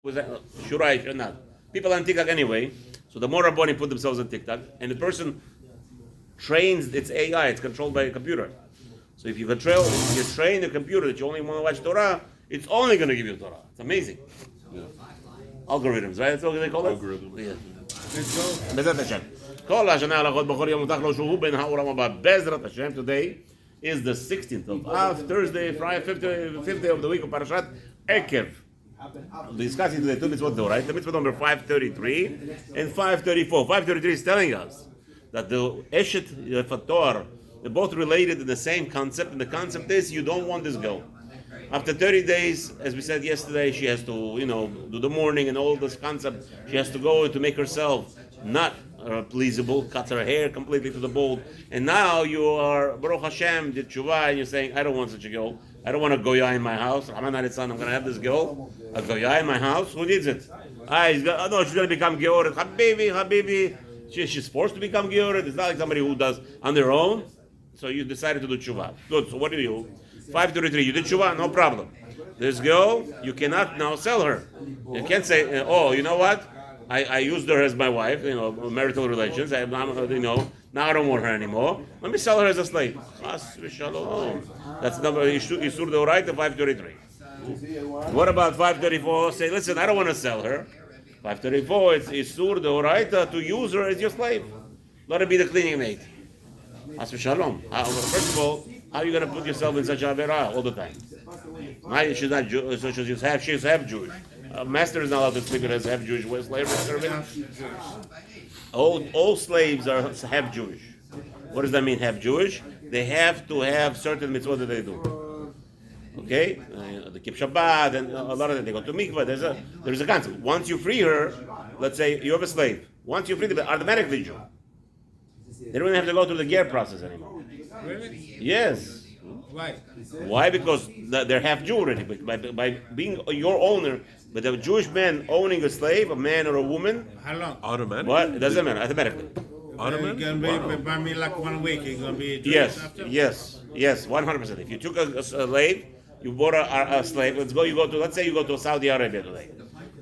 Was that should I or not? People on TikTok anyway. So the more Rabbanim put themselves on TikTok, and the person trains its AI. It's controlled by a computer. So if you train the computer that you only want to watch Torah, it's only going to give you Torah. It's amazing. Yeah. Algorithms, right? That's what they call it. Algorithms. Yeah. Bezrat Hashem. Kol hashana halachot b'chol yom mutach lo shuhu ben ha'olam haba. Bezrat Hashem. Today is the 16th of Av, Thursday, Friday, 5th day of the week of Parashat Ekev. Discussing today two mitzvot, right? The mitzvot number 533 and 534. 533 is telling us that the Eshet Fator, they're both related in the same concept, and the concept is you don't want this girl. After 30 days, as we said yesterday, she has to, do the mourning and all this concept. She has to go to make herself not pleasable, cut her hair completely to the bald. And now you are, Baruch Hashem, did tshuva, and you're saying, I don't want such a girl. I don't want a goya in my house. I'm going to have this girl, a goya in my house. Who needs it? She's going to become georet. Habibi. She's forced to become georet. It's not like somebody who does on their own. So you decided to do tshuva. Good. So what do? 533. You did tshuva? No problem. This girl, you cannot now sell her. You can't say, oh, you know what? I used her as my wife, marital relations. Now I don't want her anymore. Let me sell her as a slave. That's number Isur Deoraita 533. What about 534? Say, listen, I don't want to sell her. 534, it's Isur Deoraita to use her as your slave. Let her be the cleaning maid. First of all, how are you going to put yourself in such a avera all the time? She's not Jewish, so she's half Jewish. Master is not allowed to sleep with his half Jewish slave. All slaves are half Jewish. What does that mean, half Jewish? They have to have certain mitzvot that they do. Okay? They keep Shabbat, and a lot of them, they go to mikvah. There's a concept. Once you free her, let's say you have a slave. Once you free them, they're automatically Jew. They don't even have to go through the ger process anymore. Really? Yes. Why? Why? Because they're half Jew already. By being your owner, but a Jewish man owning a slave, a man or a woman. How long? Automatically? What? It doesn't matter. Automatically. Automatically? It's going to be by me like 1 week. It's going to be Yes, 100%. If you took a slave, you bought a slave. Let's say you go to Saudi Arabia today.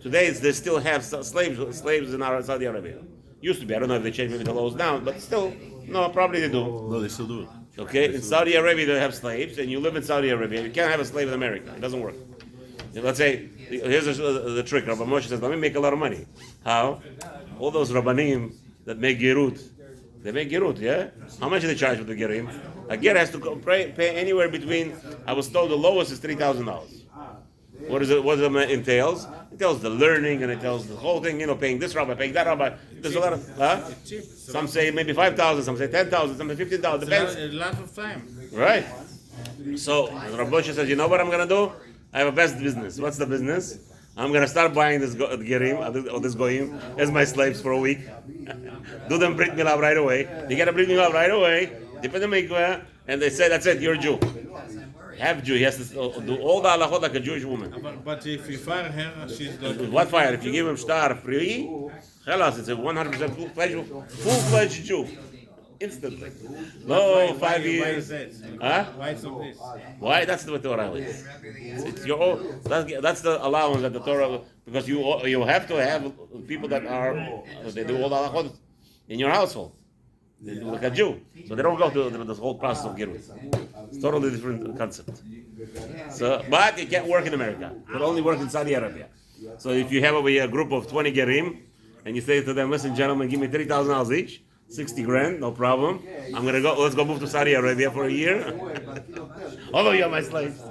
Today they still have slaves in Saudi Arabia. Used to be. I don't know if they changed maybe the laws down, but still, no, probably they do. No, they still do it. Okay, in Saudi Arabia they have slaves, and you live in Saudi Arabia. You can't have a slave in America. It doesn't work. Let's say, here's the trick. Rabbi Moshe says, let me make a lot of money. How? All those Rabbanim that make Gerut, they make Gerut, yeah? How much do they charge for the Gerim? A Ger has to pay anywhere between, I was told the lowest is $3,000. What does it entails? It entails the learning, and it tells the whole thing, paying this rabbi, paying that rabbi. There's a lot of, some say maybe 5,000, some say 10,000, some say 15,000, depends. A lot of time. Right. So, Rabbi Moshe says, you know what I'm going to do? I have a best business. What's the business? I'm going to start buying this Gerim, or this Goyim, as my slaves for a week. Do them Brit Milah right away. You get a Brit Milah right away, dip in the mikveh, and they say, that's it, you're a Jew. Half Jew, he has to do all the halachot like a Jewish woman. But if you fire her, she's not. What fire? If you give him star free, chelas, it's a 100% full-fledged Jew. Instantly. No, 5 years. Huh? Why so this? Why? That's the Torah is. It's your own. That's the allowance that the Torah, because you have to have people that they do all the halachot in your household. They do like a Jew, so they don't go through this whole process of Gerut. It's totally different concept. So, but it can't work in America. It can only work in Saudi Arabia. So if you have over here a group of 20 Gerim, and you say to them, listen, gentlemen, give me $3,000 each, 60 grand, no problem. I'm gonna go. Let's go move to Saudi Arabia for a year. Although you're my slaves.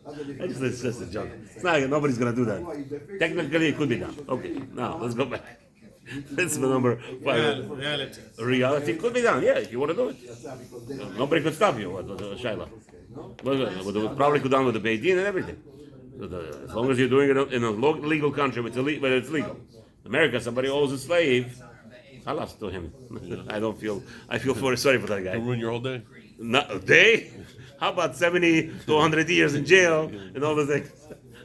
It's just a joke. It's not. Nobody's gonna do that. Technically, it could be done. Okay, now let's go back. That's the number 5. Reality could be done, yeah, if you want to do it. Nobody could stop you, Shaila. But probably could done with the Beit Din and everything. So as long as you're doing it in a legal country, but it's legal. America, somebody owes a slave, halas to him. I feel sorry for that guy. It'll ruin your whole day. Not a day? How about 70 to 100 years in jail and all those things?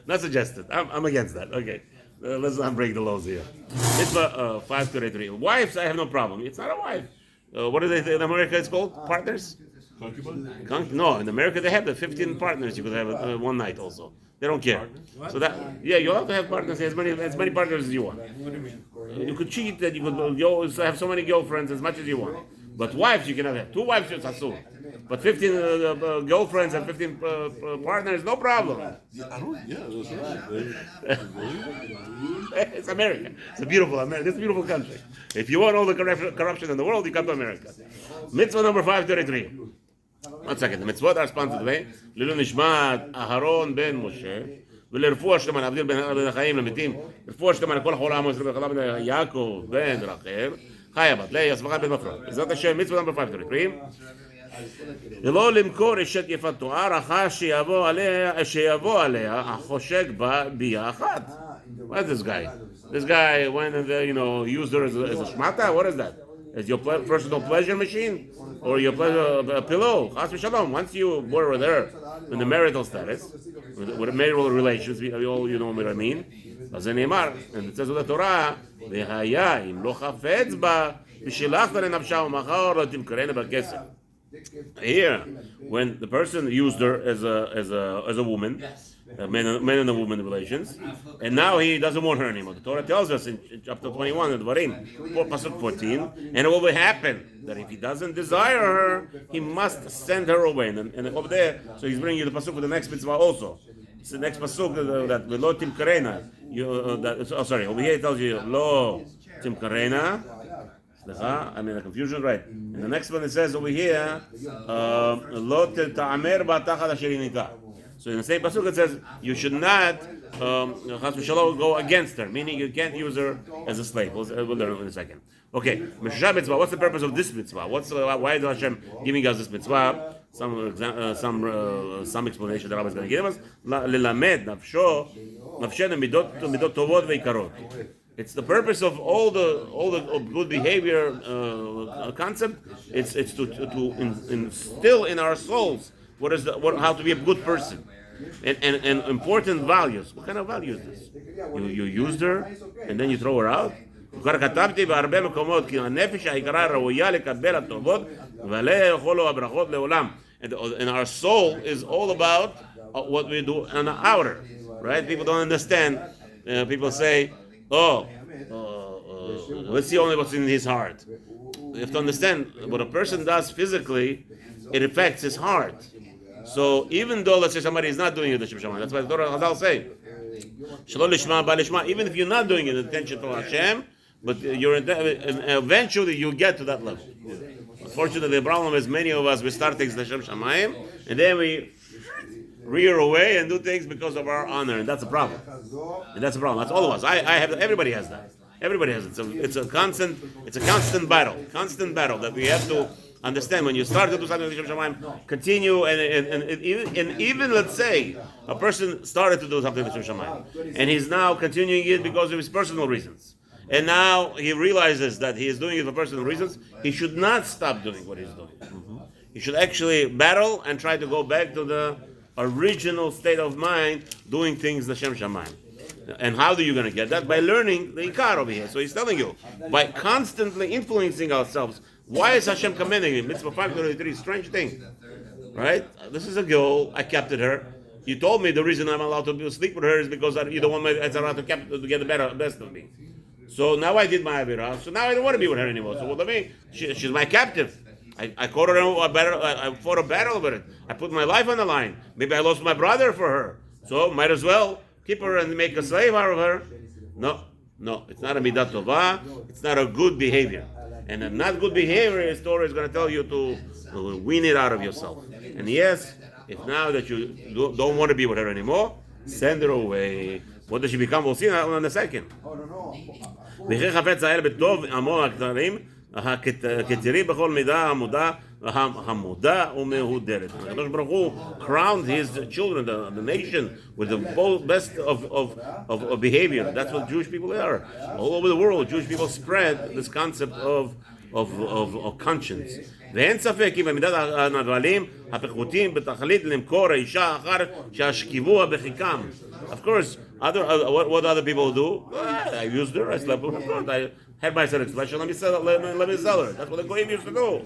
Not suggested. I'm against that. Okay. Let's not break the laws here. It's 533. Wives, I have no problem. It's not a wife. What do they say in America? It's called partners. Concubine? No, in America they have the 15 partners. You could have one night also. They don't care. What? So that you have to have partners, as many partners as you want. What do you mean? You could cheat, and you could have so many girlfriends as much as you want. But wives, you can have 2 wives, it's asur. But 15 girlfriends and 15 partners, no problem. I don't. Yeah, that's right. It's America. It's a beautiful America. It's a beautiful country. If you want all the corruption in the world, you come to America. Mitzvah number 533. 1 second. The mitzvot are sponsored by Lilu Nishmat Aharon ben Moshe ולרפואה שלמה, להבדיל בין החיים למתים, רפואה שלמה לכל חולה עמו ישראל וחלה בן יעקב בן רחל, חיה בת לאה, הסבכה בן מפרעה. בעזרת השם, מצווה נאמבר 533. ולא למכור אשת יפת תואר אחר שיבוא עליה החושק בה ביאה אחת. What is this guy? This guy went and used her as a shmata? What is that? As your personal pleasure machine? Or your pleasure pillow? Chas v'shalom. Once you were with her in the marital status, with marital relations, you know what I mean? אז זה נאמר, and it says בתורה, והיה אם לא חפץ בה, ושילחת לנפשה ומחר לא תמכרנה בכסף. Here, when the person used her as a woman, man and a woman relations, and now he doesn't want her anymore. The Torah tells us in chapter 21 in Dvarim, pasuk 14, and it will happen that if he doesn't desire her, he must send her away. And over there, so he's bringing you the pasuk for the next mitzvah also. It's the next pasuk that lo timkarena. Over here it tells you lo timkarena. I mean the confusion, right? And the next one it says over here, lo ta'amer ba'tachad asher yinika. So in the same pasuk it says you should not chas v'shalom go against her, meaning you can't use her as a slave. We'll learn in a second. Okay, Meshusha mitzvah. What's the purpose of this mitzvah? Why is Hashem giving us this mitzvah? Some explanation that Rabbi is going to give us. Lelamed nafshenu midot tovot veikarot. It's the purpose of all the good behavior concept. It's to instill in our souls how to be a good person and important values. What kind of values is this? You used her and then you throw her out. כבר כתבתי בהרבה מקומות כי הנפש היקרה ראויה לקבל הטובות ועליה יאכלו הברכות לעולם. And our soul is all about what we do on the outer, right? People don't understand. People say, let's see only what's in his heart. You have to understand what a person does physically, it affects his heart. So even though, let's say, somebody is not doing it, that's why the Torah Chazal say, Shalom lishma ba lishma. Even if you're not doing it, attention to Hashem, but eventually you get to that level. Unfortunately, the problem is many of us we start things Hashem Shamayim, and then we rear away and do things because of our honor, and that's a problem. That's all of us. Everybody has that. Everybody has it. It's a constant battle that we have to understand. When you start to do something with Hashem Shamayim, continue, and even let's say a person started to do something with Hashem Shamayim, and he's now continuing it because of his personal reasons. And now he realizes that he is doing it for personal reasons. He should not stop doing what he's doing. Mm-hmm. He should actually battle and try to go back to the original state of mind, doing things L'Shem Shamayim. And how are you going to get that? By learning the Ikar over here. So he's telling you, by constantly influencing ourselves. Why is Hashem commanding him? Mitzvah 533, strange thing. Right? This is a girl, I captured her. You told me the reason I'm allowed to sleep with her is because you don't want my Etzarah to get the best of me. So now I did my Avirah, so now I don't want to be with her anymore. So what do I mean? She's my captive. I caught her I fought a battle over it. I put my life on the line. Maybe I lost my brother for her. So might as well keep her and make a slave out of her. No, it's not a midat tova. It's not a good behavior. And a not good behavior, his Torah is going to tell you to wean it out of yourself. And yes, if now that you don't want to be with her anymore, send her away. What does she become? We'll see in a second. וכי חפץ האל בטוב עמו הכתרים, הכתרים בכל מידה המודע ומהודרת. הקדוש ברוך הוא crowned his children, the nation, with the best of behavior. That's what Jewish people are. All over the world, Jewish people spread this concept of conscience. ואין ספק כי במידת הנבלים הפחותים בתכלית למכור האישה אחר שהשכיבוה בחיקם. Of course, what other people do? I used her, I slept with her, I had my sex pleasure, let me sell her. That's what the Goyim used to do.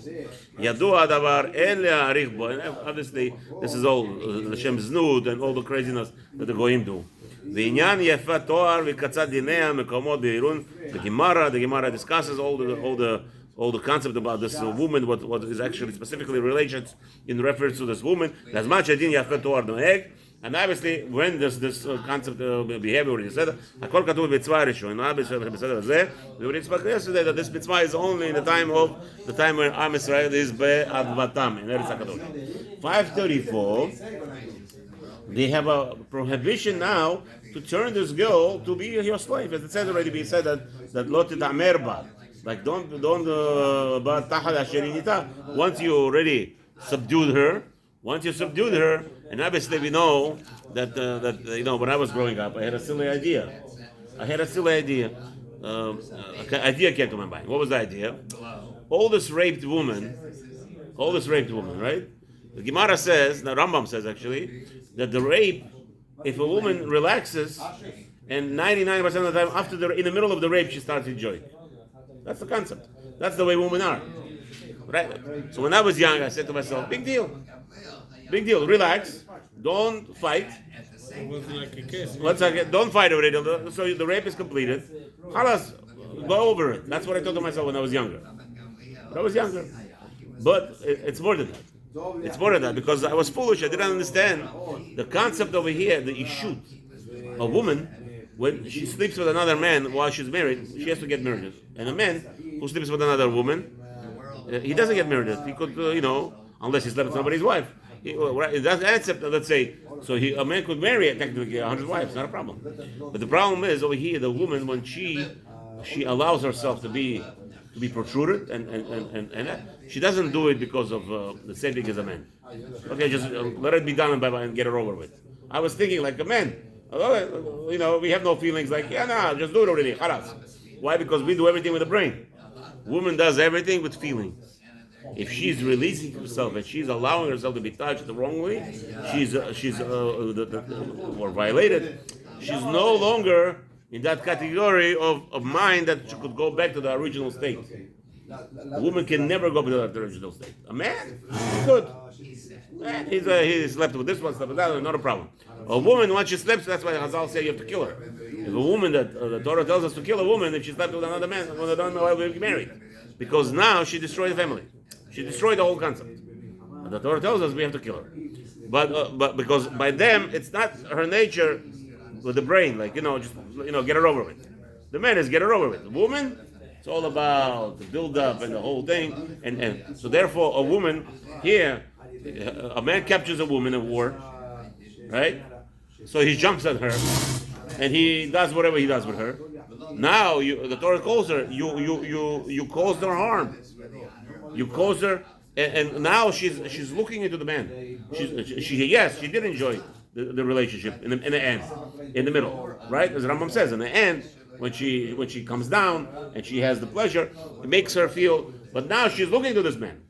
Yadua davar en le'arich bo. And obviously, this is all the Shem Znud and all the craziness that the Goyim do. V'inyan yefa toar v'katzat dinea mekomot beirun. The Gemara discusses all the concept about this woman, what is actually specifically related in reference to this woman. As much as din yefa toar noeg. And obviously, when this concept of behavior already said, Hakol Katuv Mitzvah Rishon. And obviously, we already spoke yesterday that this mitzvah is only in the time when Am Yisrael is be'advatam in Eretz HaKadosh. 534. They have a prohibition now to turn this girl to be your slave, as it says already. Be said that lo titamer ba, like don't ba tahal asherinita. Once you already subdued her. Once you subdued her, and obviously we know that when I was growing up, I had a silly idea. Idea came to my mind. What was the idea? All this raped woman, right? The Gemara says, the Rambam says actually, that the rape, if a woman relaxes, and 99% of the time, in the middle of the rape, she starts enjoying. That's the concept. That's the way women are. Right? So when I was young, I said to myself, big deal, relax, don't fight. It was like a case. Don't fight over it. So the rape is completed. Halas, go over it. That's what I told to myself when I was younger. But it's more than that. It's more than that because I was foolish. I didn't understand the concept over here, the ishut. A woman, when she sleeps with another man while she's married, she has to get married. And a man who sleeps with another woman, he doesn't get married. He could, unless he slept with somebody's wife. That's accept. Let's say so. A man could marry technically 100 wives, not a problem. But the problem is over here, the woman when she allows herself to be protruded, and she doesn't do it because of the same thing as a man. Okay, just let it be done and get it over with. I was thinking like a man. We have no feelings. Like just do it already. Khalas. Why? Because we do everything with the brain. Woman does everything with feelings. If she's releasing herself and she's allowing herself to be touched the wrong way, or violated, she's no longer in that category of mind that she could go back to the original state. A woman can never go back to the original state. A man, good. He slept with this one, slept with that one, not a problem. A woman, once she sleeps, that's why Hazal say you have to kill her. If a woman, that the Torah tells us to kill a woman if she slept with another man, when they don't know why we get married. Because now she destroyed the family. She destroyed the whole concept. And the Torah tells us we have to kill her. But because by them, it's not her nature with the brain, like, get her over with. The man is get her over with. The woman, it's all about the build-up and the whole thing. And so therefore, a woman here, a man captures a woman in war, right? So he jumps at her, and he does whatever he does with her. Now, the Torah calls her, you caused her harm. You caused her, and now she's looking into the man. She did enjoy the relationship in the end, in the middle, right? As Rambam says, in the end, when she comes down and she has the pleasure, it makes her feel. But now she's looking to this man,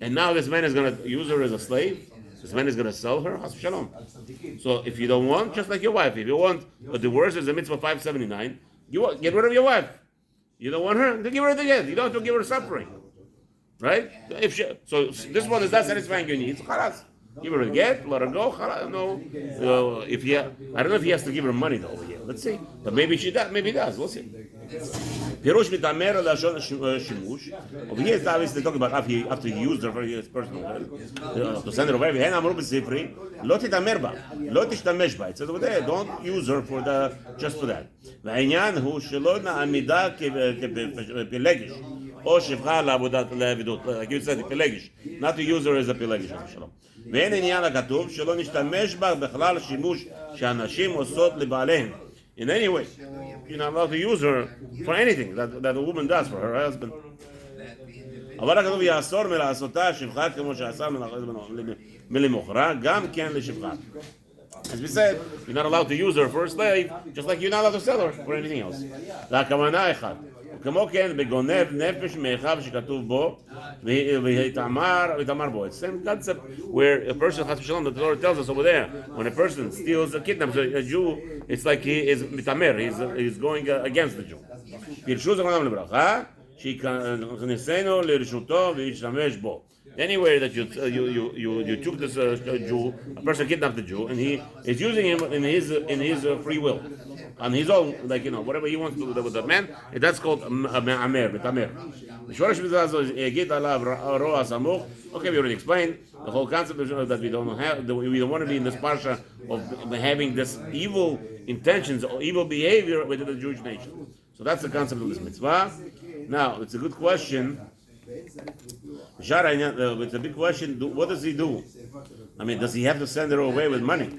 and now this man is going to use her as a slave. This man is going to sell her. Has shalom. So if you don't want, just like your wife, if you want a divorce, is a mitzvah 579. Get rid of your wife. You don't want her, then give her the get. You don't have to give her suffering. Right? So this one is not satisfying your needs. Khalas. Give her a get, let her go. Khalas. No. I don't know if he has to give her money though over here. Let's see. But maybe she does. Maybe he does. We'll see. Pirush mitamer lashon shimush. Over here it's obviously talking about after he used her for his personal to send her away. V'hen amru b'sifri lo titamer ba, lo tishtamesh ba. It says over there, don't use her just for that. V'inyan hu shelo na'amida kepelegish. Or shivcha la'avodat le'avidut. Like you said, pelegish. Not to use her as a pelegish. ואין עניין הכתוב שלא נשתמש בה בכלל שימוש שאנשים עושות לבעליהם. In any way, you're not allowed to use her for anything that a woman does for her husband. אבל הכתוב יאסור מלעשותה שפחה כמו שאסר מלמוכרה, גם כן לשפחה. As we said, you're not allowed to use her for a slave, just like you're not allowed to sell her for anything else. והכוונה אחד. כמו כן, בגונב נפש מאחיו שכתוב בו, ויתאמר בו. It's the same concept where a person, the Torah tells us over there, when a person steals a kidnaps a Jew, it's like he is mitamer, he's going against the Jew. פירשו זכרונם לברכה, שיכנסנו לרשותו וישתמש בו. Anywhere that you took this Jew, a person kidnapped the Jew, and he is using him in his free will, on his own, like whatever he wants to do with that man, that's called amer, betamer. Okay, we already explained the whole concept that we don't want to be in this parsha of having this evil intentions or evil behavior within the Jewish nation. So that's the concept of this mitzvah. Now, it's a good question. It's a big question. What does he do? I mean, does he have to send her away with money?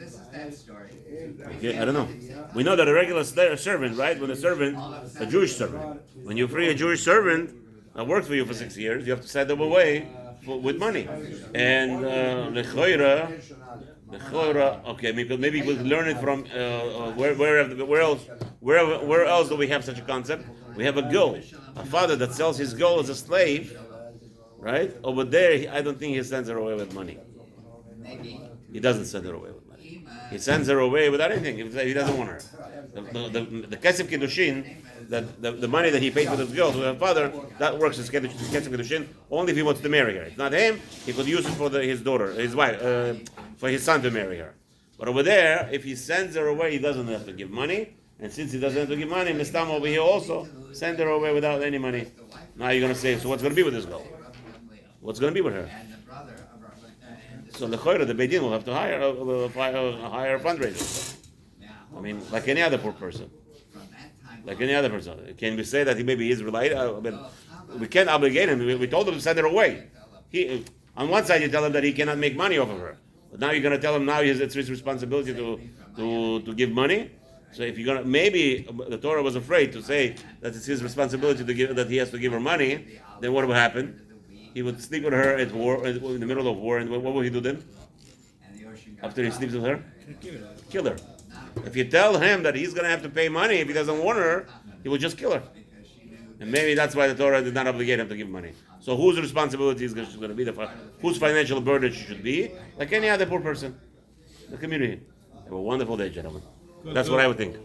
Okay, I don't know. We know that a regular servant, right? When a Jewish servant, when you free a Jewish servant that worked for you for 6 years, you have to send them away with money. And lechoira, okay, maybe we'll learn it from where else do we have such a concept? We have a girl, a father that sells his girl as a slave, right? Over there, I don't think he sends her away with money. He doesn't send her away with money. He sends her away without anything. He doesn't want her. The kesef kiddushin, the money that he paid for this girl to her father, that works as kesef kiddushin only if he wants to marry her. It's not him. He could use it for his daughter, his wife, for his son to marry her. But over there, if he sends her away, he doesn't have to give money. And since he doesn't have to give money, Mistam over here also send her away without any money. Now you're going to say, so what's going to be with this girl? What's going to be with her? So the Beit Din will have to hire a fundraiser. I mean, like any other poor person. Like any other person. Can we say that he maybe is related? We can't obligate him. We told him to send her away. On one side, you tell him that he cannot make money off of her. But now you're going to tell him now it's his responsibility to give money. So if you're going to, maybe the Torah was afraid to say that it's his responsibility to give, that he has to give her money, then what would happen? He would sleep with her at war, in the middle of war, and what will he do then? After he sleeps with her? Kill her. If you tell him that he's going to have to pay money if he doesn't want her, he will just kill her. And maybe that's why the Torah did not obligate him to give money. So whose responsibility is going to be, whose financial burden should be? Like any other poor person. The community. Have a wonderful day, gentlemen. That's what I would think.